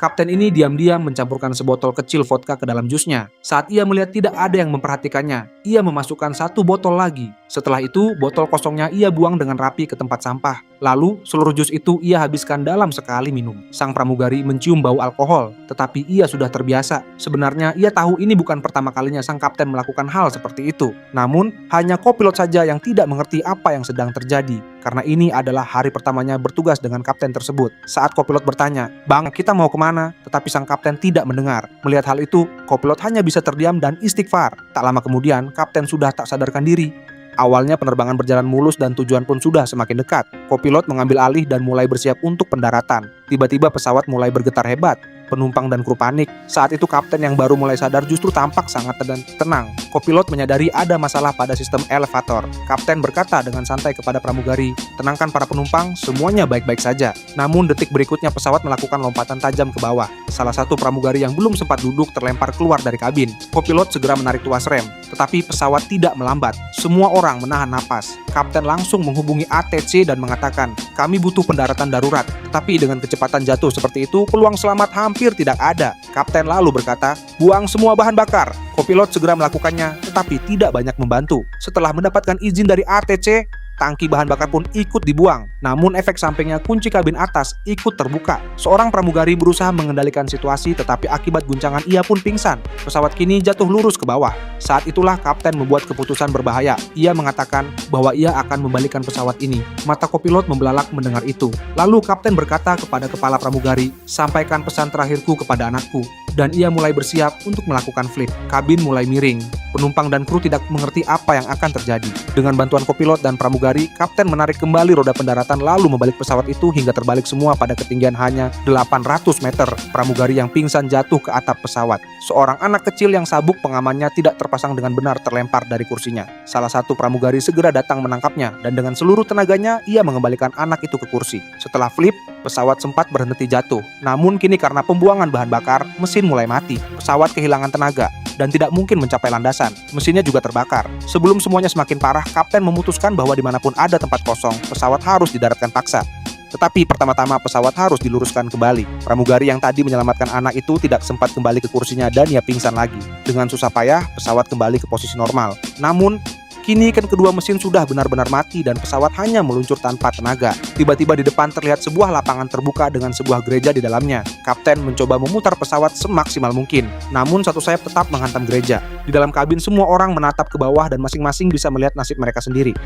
Kapten ini diam-diam mencampurkan sebotol kecil vodka ke dalam jusnya. Saat ia melihat tidak ada yang memperhatikannya, ia memasukkan satu botol lagi. Setelah itu, botol kosongnya ia buang dengan rapi ke tempat sampah. Lalu, seluruh jus itu ia habiskan dalam sekali minum. Sang pramugari mencium bau alkohol, tetapi ia sudah terbiasa. Sebenarnya, ia tahu ini bukan pertama kalinya sang kapten melakukan hal seperti itu. Namun, hanya kopilot saja yang tidak mengerti apa yang sedang terjadi. Karena ini adalah hari pertamanya bertugas dengan kapten tersebut. Saat kopilot bertanya, "Bang, kita mau kemana?" Tetapi sang kapten tidak mendengar. Melihat hal itu, kopilot hanya bisa terdiam dan istighfar. Tak lama kemudian, kapten sudah tak sadarkan diri. Awalnya penerbangan berjalan mulus dan tujuan pun sudah semakin dekat. Kopilot mengambil alih dan mulai bersiap untuk pendaratan. Tiba-tiba pesawat mulai bergetar hebat. Penumpang dan kru panik. Saat itu kapten yang baru mulai sadar justru tampak sangat tenang. Kopilot menyadari ada masalah pada sistem elevator. Kapten berkata dengan santai kepada pramugari, "Tenangkan para penumpang, semuanya baik-baik saja." Namun detik berikutnya pesawat melakukan lompatan tajam ke bawah. Salah satu pramugari yang belum sempat duduk terlempar keluar dari kabin. Kopilot segera menarik tuas rem, tetapi pesawat tidak melambat. Semua orang menahan napas. Kapten langsung menghubungi ATC dan mengatakan, "Kami butuh pendaratan darurat." Tetapi dengan kecepatan jatuh seperti itu, peluang selamat hampir tidak ada. Kapten lalu berkata, "Buang semua bahan bakar." Kopilot segera melakukannya, tetapi tidak banyak membantu. Setelah mendapatkan izin dari ATC, tangki bahan bakar pun ikut dibuang. Namun efek sampingnya kunci kabin atas ikut terbuka. Seorang pramugari berusaha mengendalikan situasi, tetapi akibat guncangan ia pun pingsan. Pesawat kini jatuh lurus ke bawah. Saat itulah kapten membuat keputusan berbahaya. Ia mengatakan bahwa ia akan membalikan pesawat ini. Mata kopilot membelalak mendengar itu. Lalu kapten berkata kepada kepala pramugari, "Sampaikan pesan terakhirku kepada anakku." Dan ia mulai bersiap untuk melakukan flip. Kabin mulai miring. Penumpang dan kru tidak mengerti apa yang akan terjadi. Dengan bantuan kopilot dan pramugari, kapten menarik kembali roda pendaratan lalu membalik pesawat itu hingga terbalik semua pada ketinggian hanya 800 meter. Pramugari yang pingsan jatuh ke atap pesawat. Seorang anak kecil yang sabuk pengamannya tidak terpasang dengan benar terlempar dari kursinya. Salah satu pramugari segera datang menangkapnya dan dengan seluruh tenaganya ia mengembalikan anak itu ke kursi. Setelah flip, pesawat sempat berhenti jatuh. Namun kini karena pembuangan bahan bakar, mesin mulai mati. Pesawat kehilangan tenaga dan tidak mungkin mencapai landasan. Mesinnya juga terbakar. Sebelum semuanya semakin parah, kapten memutuskan bahwa dimanapun ada tempat kosong, pesawat harus didaratkan paksa. Tetapi pertama-tama pesawat harus diluruskan kembali. Pramugari yang tadi menyelamatkan anak itu tidak sempat kembali ke kursinya dan ia pingsan lagi. Dengan susah payah, pesawat kembali ke posisi normal. Namun, kini kan kedua mesin sudah benar-benar mati dan pesawat hanya meluncur tanpa tenaga. Tiba-tiba di depan terlihat sebuah lapangan terbuka dengan sebuah gereja di dalamnya. Kapten mencoba memutar pesawat semaksimal mungkin. Namun satu sayap tetap menghantam gereja. Di dalam kabin semua orang menatap ke bawah dan masing-masing bisa melihat nasib mereka sendiri.